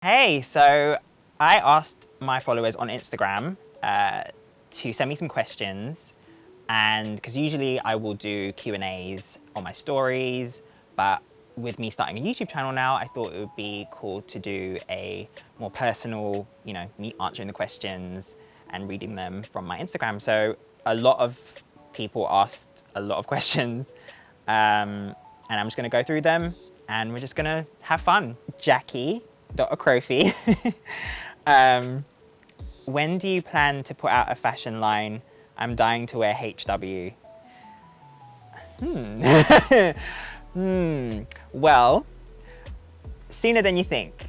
Hey, so I asked my followers on Instagram to send me some questions, and because usually I will do Q&As on my stories, but with me starting a YouTube channel now, I thought it would be cool to do a more personal, me answering the questions and reading them from my Instagram. So a lot of people asked a lot of questions, and I'm just gonna go through them and we're just gonna have fun. Jackie Crofy. When do you plan to put out a fashion line? I'm dying to wear HW. Well, sooner than you think.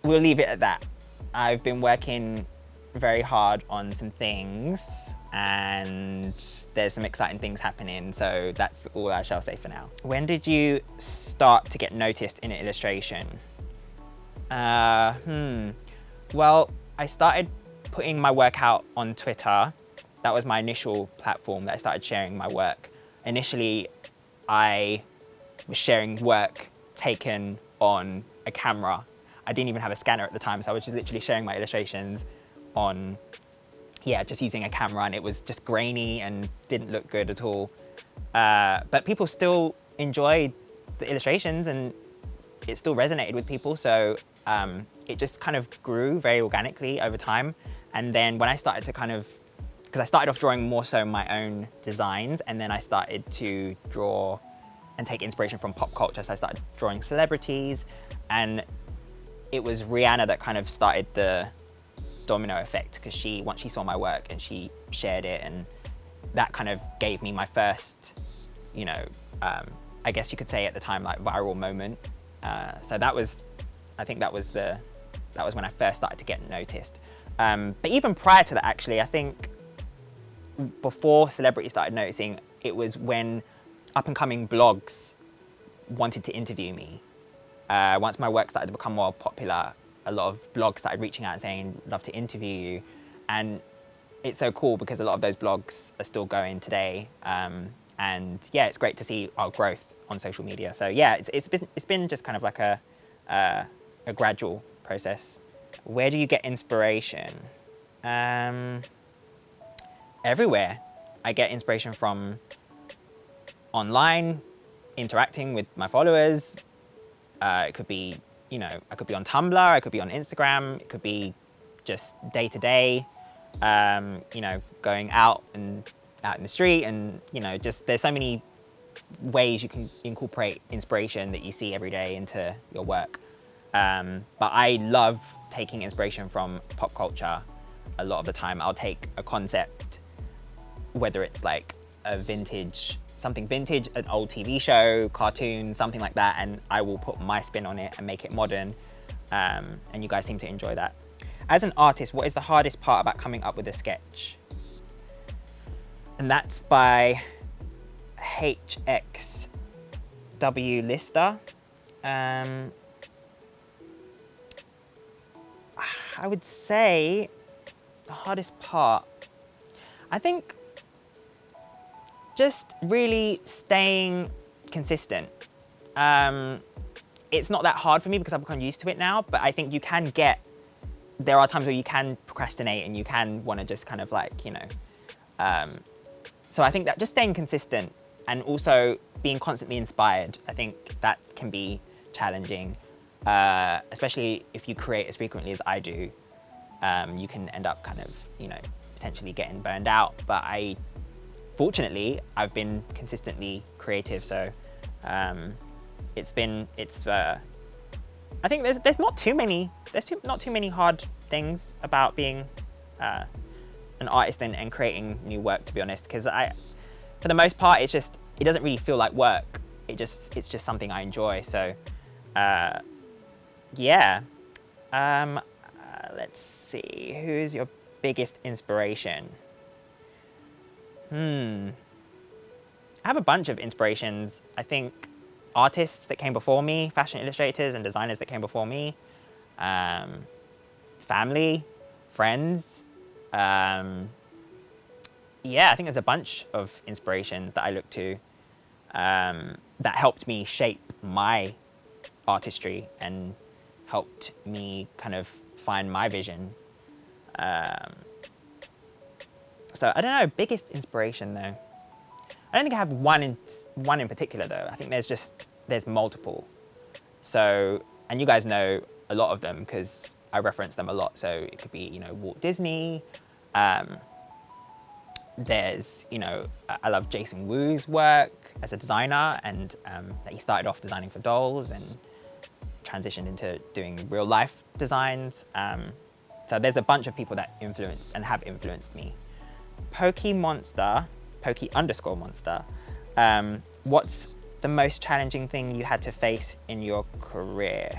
We'll leave it at that. I've been working very hard on some things and there's some exciting things happening, so that's all I shall say for now. When did you start to get noticed in illustration? Well, I started putting my work out on Twitter. That was my initial platform that I started sharing my work. Initially, I was sharing work taken on a camera. I didn't even have a scanner at the time, so I was just literally sharing my illustrations on, just using a camera, and it was just grainy and didn't look good at all. But people still enjoyed the illustrations and it still resonated with people, so it just kind of grew very organically over time. And then when I started to because I started off drawing more so my own designs, and then I started to draw and take inspiration from pop culture. So I started drawing celebrities, and it was Rihanna that kind of started the domino effect, because once she saw my work and she shared it, and that kind of gave me my first, I guess you could say at the time, like, viral moment. So I think that was when I first started to get noticed. But even prior to that, actually, I think before celebrities started noticing, it was when up-and-coming blogs wanted to interview me. Once my work started to become more popular, a lot of blogs started reaching out and saying, love to interview you. And it's so cool because a lot of those blogs are still going today. And yeah, it's great to see our growth on social media. So yeah, it's been just kind of like a gradual process. Where do you get inspiration? Everywhere. I get inspiration from online, interacting with my followers. It could be, I could be on Tumblr, I could be on Instagram, it could be just day to day, going out in the street, and just there's so many ways you can incorporate inspiration that you see every day into your work. But I love taking inspiration from pop culture. A lot of the time I'll take a concept, whether it's like something vintage, an old TV show, cartoon, something like that, and I will put my spin on it and make it modern. And you guys seem to enjoy that. As an artist, what is the hardest part about coming up with a sketch? And that's by HXW Lister. I would say the hardest part, I think, just really staying consistent. It's not that hard for me because I've become used to it now, but I think there are times where you can procrastinate and you can want to just kind of like, so I think that just staying consistent and also being constantly inspired, I think that can be challenging, especially if you create as frequently as I do. You can end up kind of, potentially getting burned out, but fortunately, I've been consistently creative, so I think there's not too many hard things about being an artist and creating new work, to be honest, because for the most part, it doesn't really feel like work. It's just something I enjoy. So yeah. Let's see, who's your biggest inspiration? I have a bunch of inspirations. I think artists that came before me, fashion illustrators and designers that came before me, family, friends. I think there's a bunch of inspirations that I look to that helped me shape my artistry and helped me kind of find my vision. So I don't know, biggest inspiration though. I don't think I have one in particular though. I think there's multiple. So, and you guys know a lot of them because I reference them a lot. So it could be, you know, Walt Disney. There's, you know, I love Jason Wu's work as a designer, and that he started off designing for dolls and transitioned into doing real life designs. So there's a bunch of people that influenced and have influenced me. Pokey_Monster, what's the most challenging thing you had to face in your career?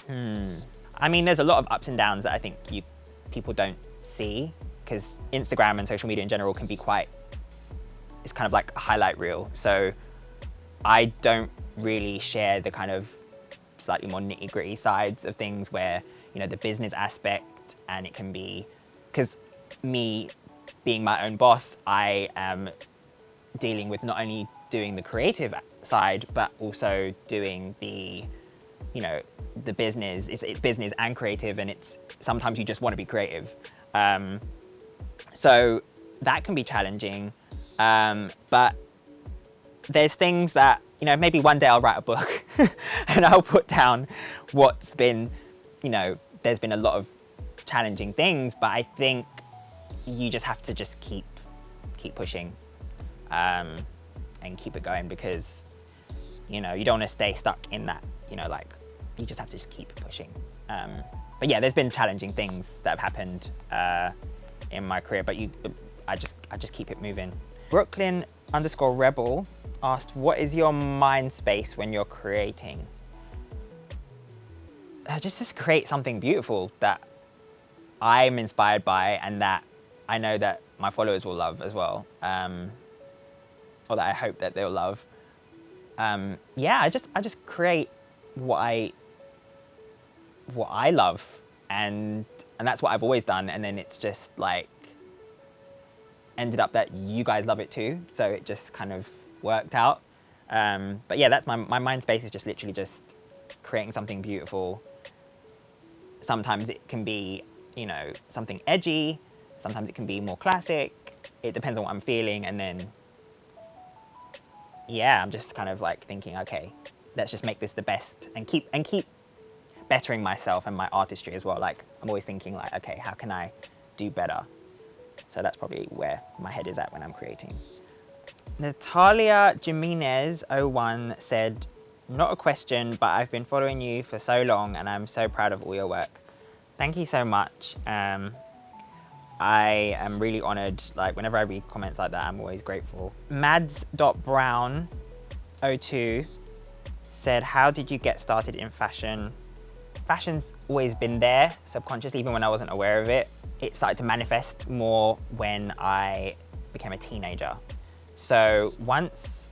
I mean, there's a lot of ups and downs that I think people don't see, because Instagram and social media in general can be it's kind of like a highlight reel. So I don't really share the kind of slightly more nitty-gritty sides of things where, you know, the business aspect, and it can be, because me being my own boss, I am dealing with not only doing the creative side, but also doing the, you know, the business. It's business and creative, and it's sometimes you just want to be creative. So that can be challenging. But there's things that, you know, maybe one day I'll write a book and I'll put down what's been, you know, there's been a lot of challenging things, but I think you just have to just keep pushing, and keep it going, because, you know, you don't want to stay stuck in that, you know, like, you just have to just keep pushing. But yeah, there's been challenging things that have happened in my career, but I just keep it moving. Brooklyn_Rebel asked, what is your mind space when you're creating? Just create something beautiful that I'm inspired by, and that I know that my followers will love as well, or that I hope that they'll love. Yeah, I just create what I love, and that's what I've always done, and then it's just like ended up that you guys love it too, so it just kind of worked out. But yeah, that's my mind space, is just literally just creating something beautiful. Sometimes it can be, you know, something edgy, sometimes it can be more classic. It depends on what I'm feeling, and then yeah, I'm just kind of like thinking, okay, let's just make this the best, and keep bettering myself and my artistry as well. Like, I'm always thinking like, okay, how can I do better? So that's probably where my head is at when I'm creating. Natalia Jimenez 01 said, not a question, but I've been following you for so long and I'm so proud of all your work. Thank you so much. I am really honored. Like, whenever I read comments like that, I'm always grateful. Mads.Brown02 said, how did you get started in fashion? Fashion's always been there, subconsciously, even when I wasn't aware of it. It started to manifest more when I became a teenager. So once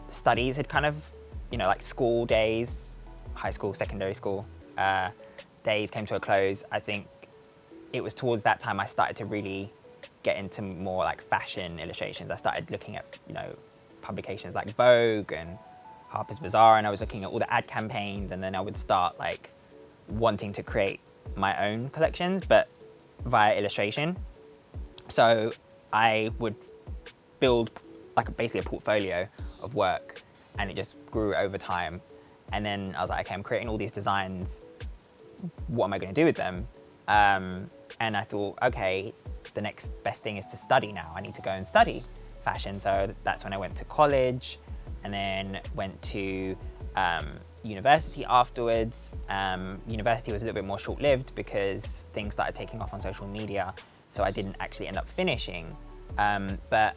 studies had kind of, you know, like school days, high school, secondary school days came to a close, I think it was towards that time I started to really get into more like fashion illustrations. I started looking at, you know, publications like Vogue and Harper's Bazaar, and I was looking at all the ad campaigns, and then I would start like wanting to create my own collections, but via illustration. So I would build like basically a portfolio of work, and it just grew over time. And then I was like, okay, I'm creating all these designs. What am I going to do with them? And I thought, okay, the next best thing is to study now. I need to go and study fashion. So that's when I went to college, and then went to university afterwards. University was a little bit more short-lived because things started taking off on social media, so I didn't actually end up finishing. But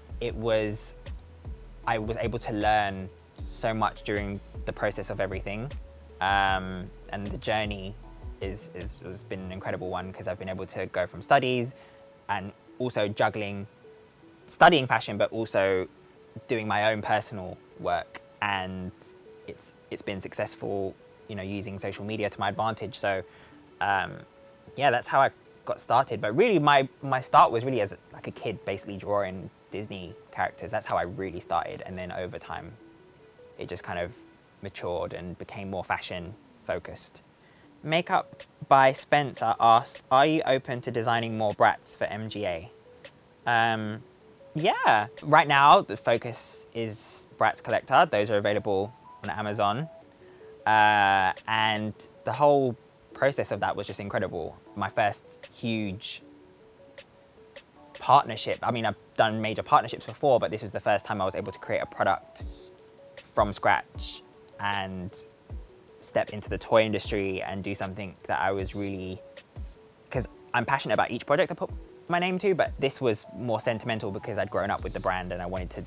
I was able to learn so much during the process of everything, and the journey has been an incredible one, because I've been able to go from studies and also juggling studying fashion, but also doing my own personal work, and it's been successful, you know, using social media to my advantage. So yeah, that's how I got started. But really my start was really as like a kid, basically drawing Disney characters. That's how I really started, and then over time it just kind of matured and became more fashion focused. Makeup by Spencer asked, are you open to designing more Bratz for MGA? Yeah, right now the focus is Bratz Collector. Those are available on Amazon. And the whole process of that was just incredible. My first huge partnership. I mean, I've done major partnerships before, but this was the first time I was able to create a product from scratch and step into the toy industry and do something that I was really, because I'm passionate about each project I put my name to, but this was more sentimental because I'd grown up with the brand and I wanted to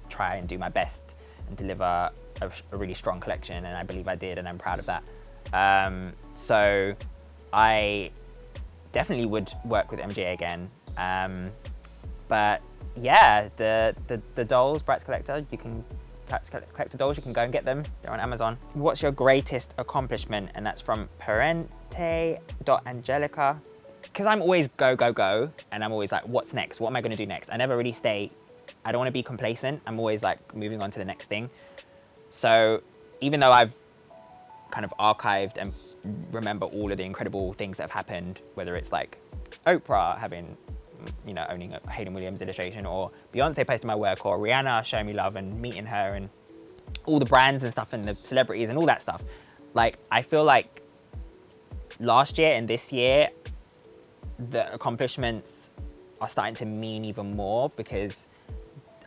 try and do my best and deliver a really strong collection, and I believe I did, and I'm proud of that. So I definitely would work with MGA again. But yeah, the dolls, Bratz Collector, Bratz Collector dolls, you can go and get them. They're on Amazon. What's your greatest accomplishment? And that's from Parente.Angelica. Because I'm always go, go, go, and I'm always like, what's next? What am I gonna do next? I never really stay, I don't wanna be complacent. I'm always like moving on to the next thing. So even though I've kind of archived and remember all of the incredible things that have happened, whether it's like Oprah having, you know, owning a Hayden Williams illustration, or Beyoncé posting my work, or Rihanna showing me love and meeting her, and all the brands and stuff and the celebrities and all that stuff. Like, I feel like last year and this year, the accomplishments are starting to mean even more because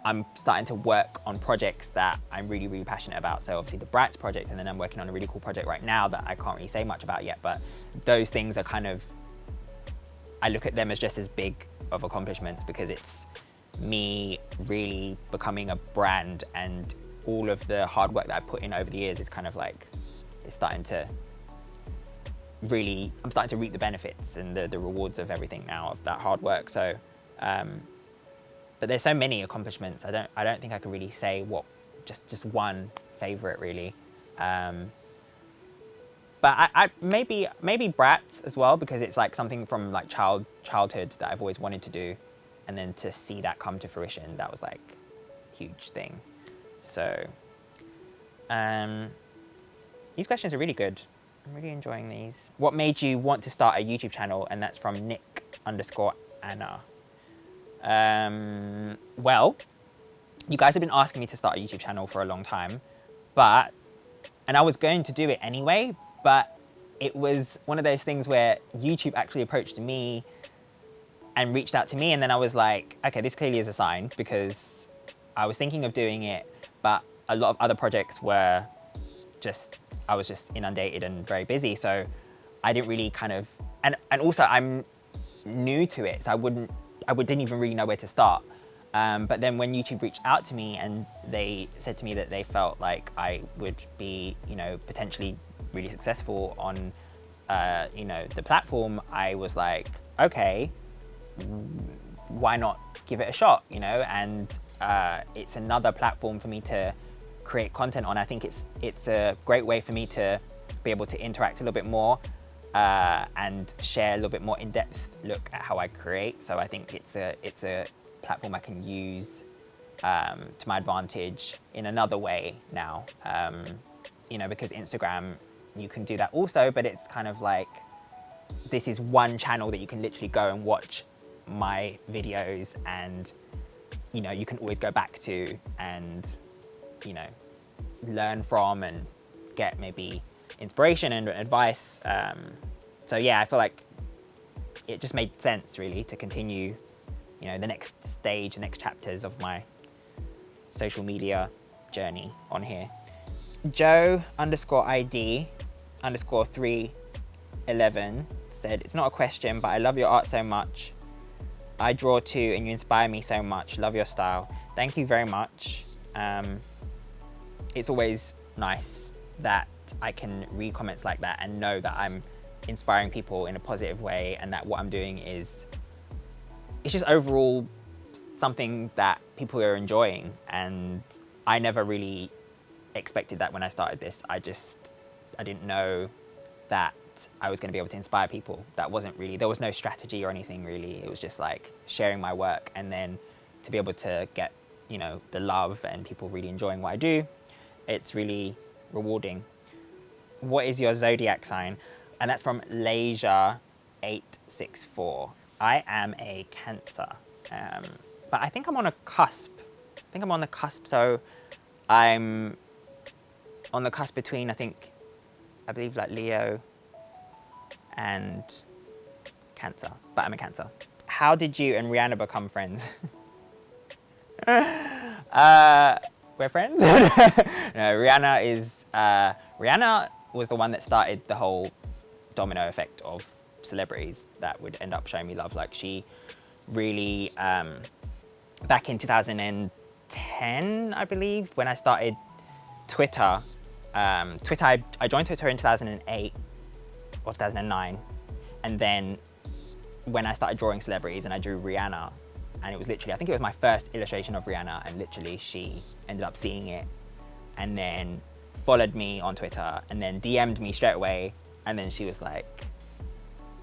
I'm starting to work on projects that I'm really, really passionate about. So obviously the Bratz project, and then I'm working on a really cool project right now that I can't really say much about yet, but those things are kind of, I look at them as just as big of accomplishments because it's me really becoming a brand, and all of the hard work that I've put in over the years is kind of like, it's starting to really, I'm starting to reap the benefits and the rewards of everything now, of that hard work. So, but there's so many accomplishments. I don't think I can really say what, just one favorite really. But I maybe Bratz as well, because it's like something from like childhood that I've always wanted to do, and then to see that come to fruition, that was like a huge thing. So these questions are really good. I'm really enjoying these. What made you want to start a YouTube channel? And that's from Nick_Anna. Well, you guys have been asking me to start a YouTube channel for a long time, and I was going to do it anyway, but it was one of those things where YouTube actually approached me and reached out to me, and then I was like, okay, this clearly is a sign, because I was thinking of doing it, but a lot of other projects were just, I was just inundated and very busy, so I didn't really kind of, and also I'm new to it, so I didn't even really know where to start. But then when YouTube reached out to me and they said to me that they felt like I would be, you know, potentially really successful on, you know, the platform, I was like, okay, why not give it a shot, you know? And it's another platform for me to create content on. I think it's a great way for me to be able to interact a little bit more and share a little bit more in-depth look at how I create. So I think it's a platform I can use to my advantage in another way now. You know, because Instagram, you can do that also, but it's kind of like, this is one channel that you can literally go and watch my videos, and, you know, you can always go back to and, you know, learn from and get maybe inspiration and advice. So yeah, I feel like it just made sense really to continue, you know, the next stage, the next chapters of my social media journey on here. Joe_ID_311 said, it's not a question, but I love your art so much. I draw too, and you inspire me so much. Love your style. Thank you very much. It's always nice that I can read comments like that and know that I'm inspiring people in a positive way, and that what I'm doing is, it's just overall something that people are enjoying. And I never really expected that when I started this. I didn't know that I was going to be able to inspire people. That wasn't really, there was no strategy or anything really. It was just like sharing my work, and then to be able to get, you know, the love and people really enjoying what I do, it's really rewarding. what is your zodiac sign? And that's from Leisure864. I am a Cancer, but I think I'm on a cusp. I think I'm on the cusp, so I'm on the cusp between, I believe like Leo and Cancer, but I'm a Cancer. How did you and Rihanna become friends? We're friends? No, Rihanna was the one that started the whole domino effect of celebrities that would end up showing me love. Like, she really, back in 2010, I believe, when I started Twitter, I joined Twitter in 2008 or 2009, and then when I started drawing celebrities and I drew Rihanna, and it was literally, I think it was my first illustration of Rihanna, and literally she ended up seeing it and then followed me on Twitter and then DM'd me straight away, and then she was like,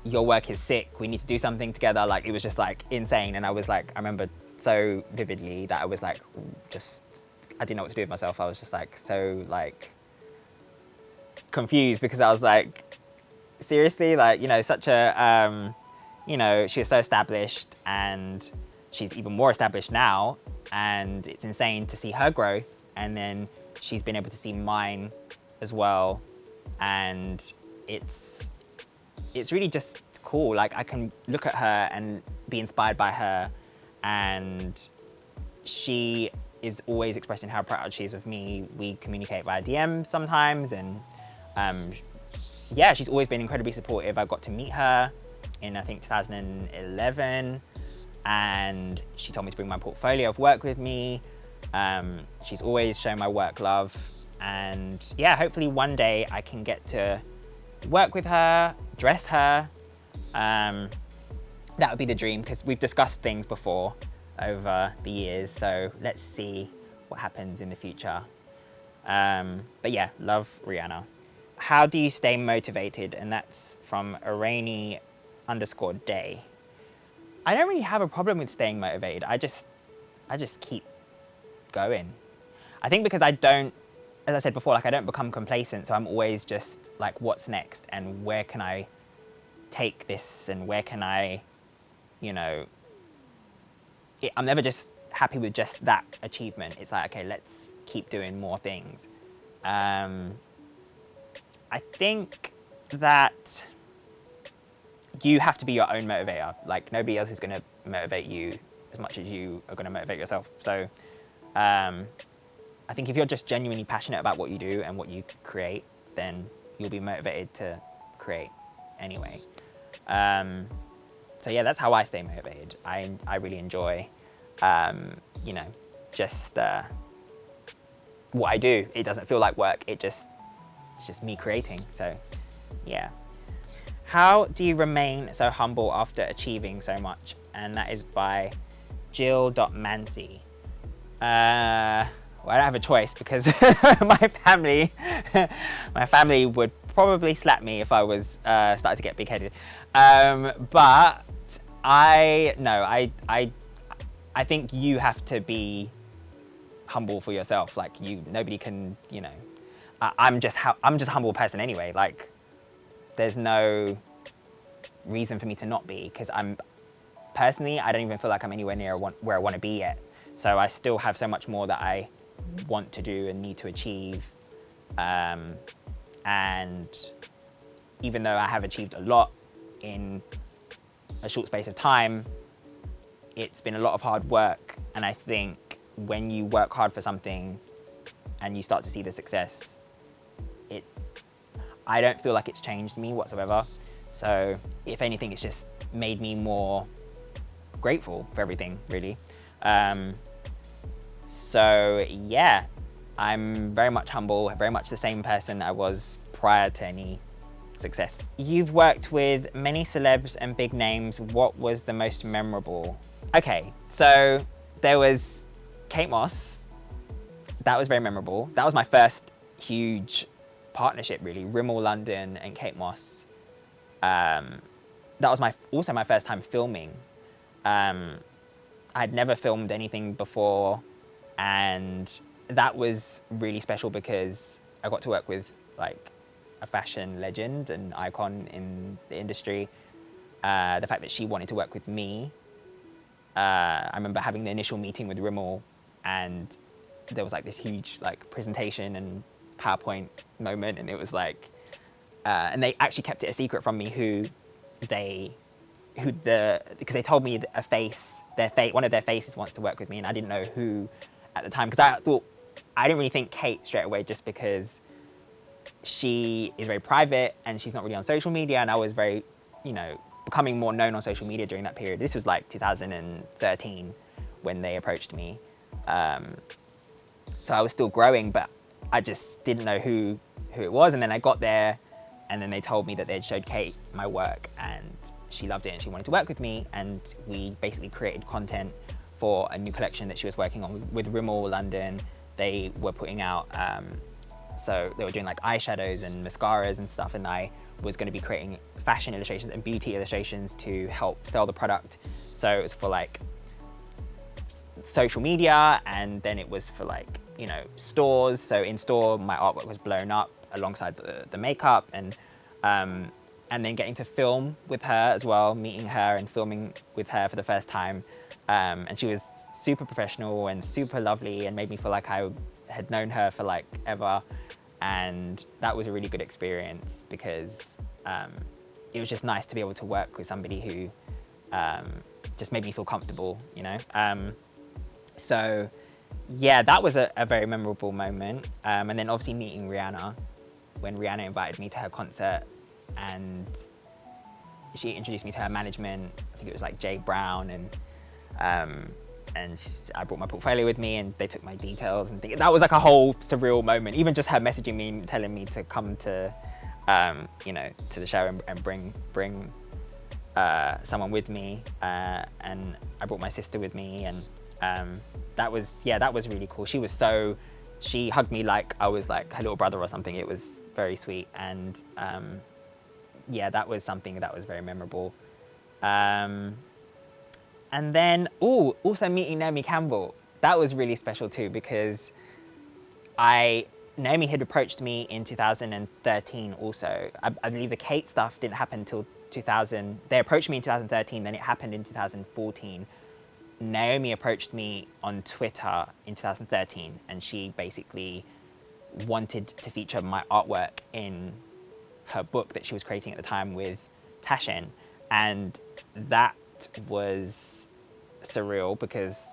your work is sick, we need to do something together. Like, it was just like insane. And I was like, I remember so vividly that I was like, I didn't know what to do with myself. I was just like so like confused, because I was like, seriously, like, you know, such a you know, she was so established, and she's even more established now, and it's insane to see her growth, and then she's been able to see mine as well, and it's really just cool. Like, I can look at her and be inspired by her, and she is always expressing how proud she is of me. We communicate via DM sometimes, and yeah, she's always been incredibly supportive. I got to meet her in, I think, 2011, and she told me to bring my portfolio of work with me. She's always shown my work love, and yeah, hopefully one day I can get to work with her, dress her. That would be the dream, because we've discussed things before over the years, so let's see what happens in the future. But yeah, love Rihanna. How do you stay motivated? And that's from Arainy_day. I don't really have a problem with staying motivated. I just keep going. I think because I don't, as I said before, like, I don't become complacent, so I'm always just like, what's next, and where can I take this, and where can I, you know, I'm never just happy with just that achievement. It's like, okay, let's keep doing more things. I think that you have to be your own motivator. Like, nobody else is going to motivate you as much as you are going to motivate yourself. So I think if you're just genuinely passionate about what you do and what you create, then you'll be motivated to create anyway. So yeah, that's how I stay motivated. I really enjoy, you know, just what I do. It doesn't feel like work. It's just me creating. So yeah. How do you remain so humble after achieving so much? And that is by Jill.Mancy. Well, I don't have a choice, because my family would probably slap me if I was started to get big-headed. But I think you have to be humble for yourself. Like, nobody can, you know. I'm just a humble person anyway. Like, there's no reason for me to not be, because I don't even feel like I'm anywhere near where I want to be yet. So I still have so much more that I want to do and need to achieve. And even though I have achieved a lot in a short space of time, it's been a lot of hard work. And I think when you work hard for something and you start to see the success, I don't feel like it's changed me whatsoever. So if anything, it's just made me more grateful for everything, really. So yeah, I'm very much humble, very much the same person I was prior to any success. You've worked with many celebs and big names. What was the most memorable? Okay, so there was Kate Moss. That was very memorable. That was my first huge partnership, really. Rimmel London and Kate Moss. That was also my first time filming. I'd never filmed anything before, and that was really special because I got to work with like a fashion legend, an icon in the industry. The fact that she wanted to work with me. I remember having the initial meeting with Rimmel, and there was like this huge like presentation and PowerPoint moment, and it was like, and they actually kept it a secret from me because they told me one of their faces wants to work with me, and I didn't know who at the time, because I didn't really think Kate straight away, just because she is very private and she's not really on social media, and I was very, becoming more known on social media during that period. This was like 2013 when they approached me. So I was still growing, but I just didn't know who it was. And then I got there, and then they told me that they'd showed Kate my work, and she loved it and she wanted to work with me. And we basically created content for a new collection that she was working on with Rimmel London. They were putting out, so they were doing like eyeshadows and mascaras and stuff, and I was going to be creating fashion illustrations and beauty illustrations to help sell the product. So it was for like social media, and then it was for like, stores. So in store, my artwork was blown up alongside the makeup, and then getting to film with her as well, meeting her and filming with her for the first time. And she was super professional and super lovely, and made me feel like I had known her for like ever. And that was a really good experience, because it was just nice to be able to work with somebody who just made me feel comfortable, So yeah, that was a very memorable moment. And then obviously meeting Rihanna, when Rihanna invited me to her concert, and she introduced me to her management. I think it was like Jay Brown, and I brought my portfolio with me, and they took my details, and that was like a whole surreal moment. Even just her messaging me, telling me to come to, to the show and bring someone with me, and I brought my sister with me, and that was really cool. She hugged me like I was like her little brother or something. It was very sweet, and that was something that was very memorable. And then, also meeting Naomi Campbell, that was really special too, because Naomi had approached me in 2013 also. I believe the Kate stuff didn't happen until 2000. They approached me in 2013, then it happened in 2014. Naomi approached me on Twitter in 2013, and she basically wanted to feature my artwork in her book that she was creating at the time with Tashen. And that was surreal, because,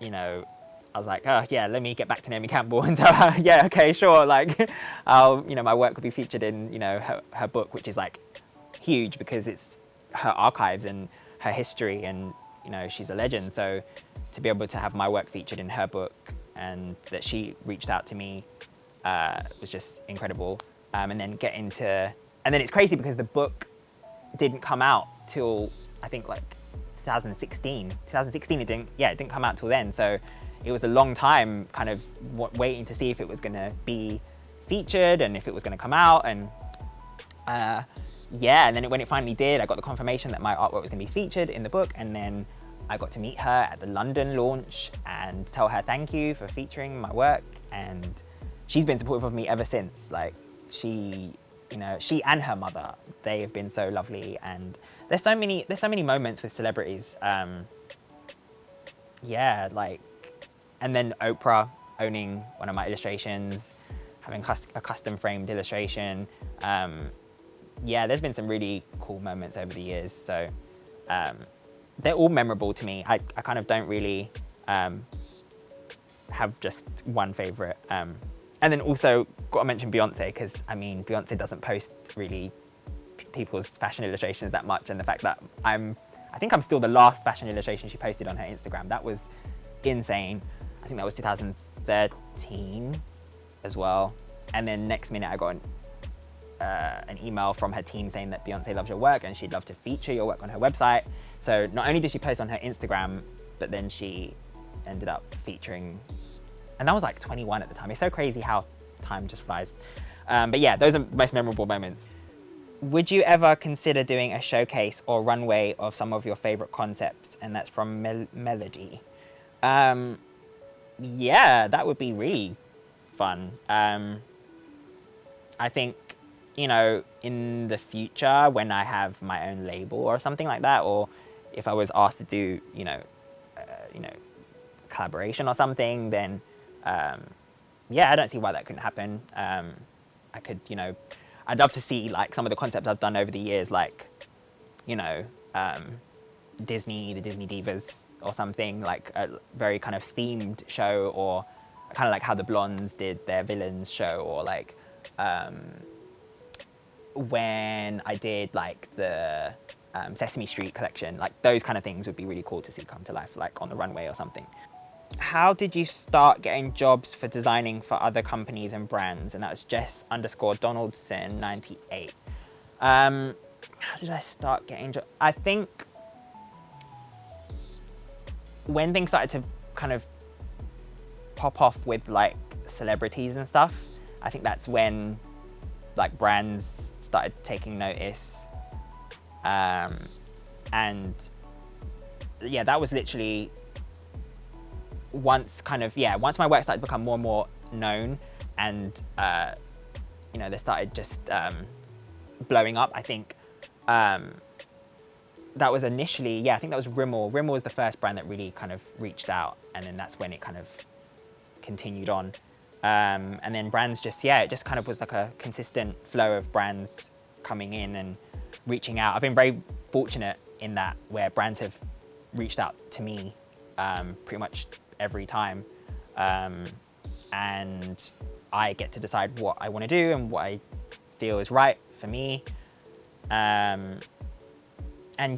I was like, oh yeah, let me get back to Naomi Campbell and tell her, yeah, okay, sure, like, my work could be featured in, her book, which is like huge, because it's her archives and her history, and she's a legend. So to be able to have my work featured in her book, and that she reached out to me, was just incredible. And then and then it's crazy, because the book didn't come out till I think like 2016 it didn't come out till then. So it was a long time kind of waiting to see if it was going to be featured and if it was going to come out. And and then when it finally did, I got the confirmation that my artwork was going to be featured in the book. And then I got to meet her at the London launch and tell her thank you for featuring my work. And she's been supportive of me ever since. Like, she and her mother, they have been so lovely. And there's so many moments with celebrities. And then Oprah owning one of my illustrations, having a custom framed illustration. There's been some really cool moments over the years. So they're all memorable to me. I kind of don't really have just one favorite. And then also got to mention Beyonce, because Beyonce doesn't post really people's fashion illustrations that much, and the fact that I think I'm still the last fashion illustration she posted on her Instagram, that was insane. I think that was 2013 as well. And then next minute I got an email from her team saying that Beyonce loves your work and she'd love to feature your work on her website. So not only did she post on her Instagram, but then she ended up featuring, and that was like 21 at the time. It's so crazy how time just flies. But yeah, those are most memorable moments. Would you ever consider doing a showcase or runway of some of your favorite concepts? And that's from Melody. Yeah, that would be really fun. I think you know, in the future when I have my own label or something like that, or if I was asked to do, you know, collaboration or something, then yeah, I don't see why that couldn't happen. I could, you know, I'd love to see like some of the concepts I've done over the years, like, you know, Disney, the Disney Divas or something, like a very kind of themed show, or kind of like how the Blondes did their villains show, or like when I did like the Sesame Street collection, like those kind of things would be really cool to see come to life, like on the runway or something. How did you start getting jobs for designing for other companies and brands? And that was Jess_Donaldson 98. How did I start getting jobs? I think when things started to kind of pop off with like celebrities and stuff, I think that's when like brands started taking notice. And yeah, that was literally once my work started to become more and more known, and you know, they started just blowing up. I think that was initially, I think that was Rimmel. Rimmel was the first brand that really kind of reached out, and then that's when it kind of continued on. And then brands just, it just kind of was like a consistent flow of brands coming in and reaching out. I've been very fortunate in that, where brands have reached out to me pretty much every time. And I get to decide what I want to do and what I feel is right for me. And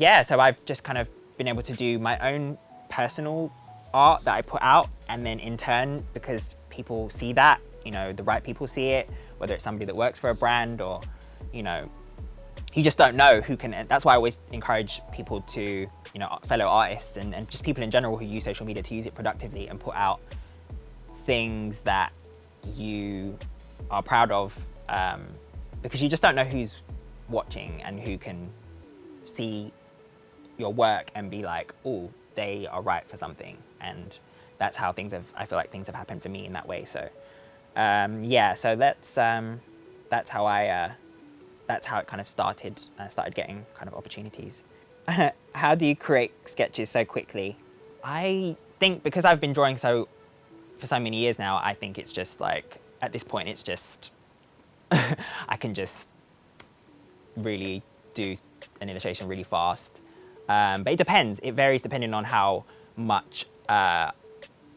yeah, so I've just kind of been able to do my own personal art that I put out, and then in turn, because people see that, you know, the right people see it, whether it's somebody that works for a brand, or, you know, you just don't know who can. That's why I always encourage people to, you know, fellow artists and just people in general who use social media, to use it productively and put out things that you are proud of, because you just don't know who's watching and who can see your work and be like, oh, they are right for something. And that's how I feel like things have happened for me in that way. So yeah, so that's how it kind of started. I started getting kind of opportunities. How do you create sketches so quickly? I think because I've been drawing for so many years now, I think it's just like, at this point, it's just, I can just really do an illustration really fast. But it depends. It varies depending on how much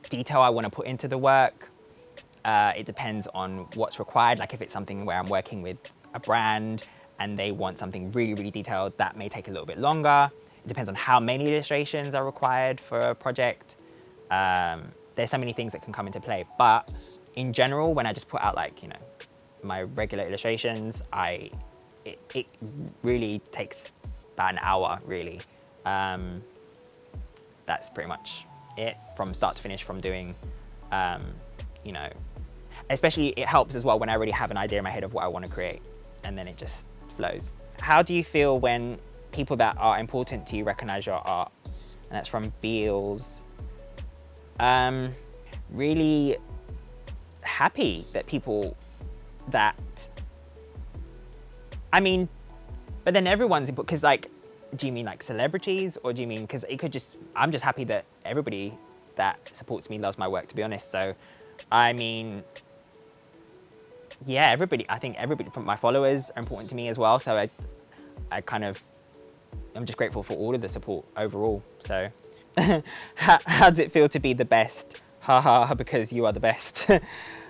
detail I want to put into the work. It depends on what's required. Like if it's something where I'm working with a brand and they want something really, really detailed, that may take a little bit longer. It depends on how many illustrations are required for a project. There's so many things that can come into play. But in general, when I just put out like, you know, my regular illustrations, it really takes about an hour, really. That's pretty much it from start to finish, from doing, you know, especially it helps as well when I already have an idea in my head of what I want to create, and then it just flows. How do you feel when people that are important to you recognize your art? And that's from Beals. Really happy that people that, I mean, but then everyone's important, because like, do you mean like celebrities, or do you mean, because it could just, I'm just happy that everybody that supports me loves my work, to be honest. So, I mean, yeah, everybody, I think everybody from my followers are important to me as well. So I kind of, I'm just grateful for all of the support overall. So how does it feel to be the best? Haha, because you are the best.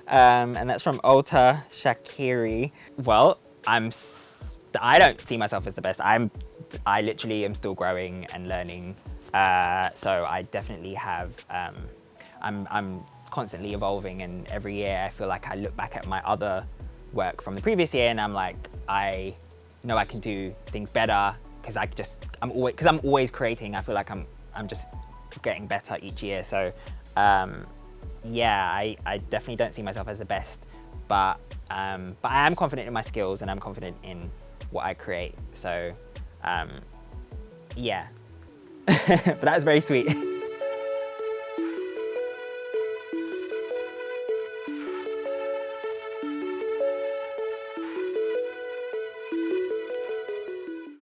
And that's from Ulta Shakiri. Well, I don't see myself as the best. I literally am still growing and learning. So I definitely have, I'm constantly evolving, and every year I feel like I look back at my other work from the previous year and I'm like, I know I can do things better, because I'm always creating. I feel like I'm just getting better each year. So yeah, I definitely don't see myself as the best, but I am confident in my skills and I'm confident in what I create. So yeah, but that was very sweet.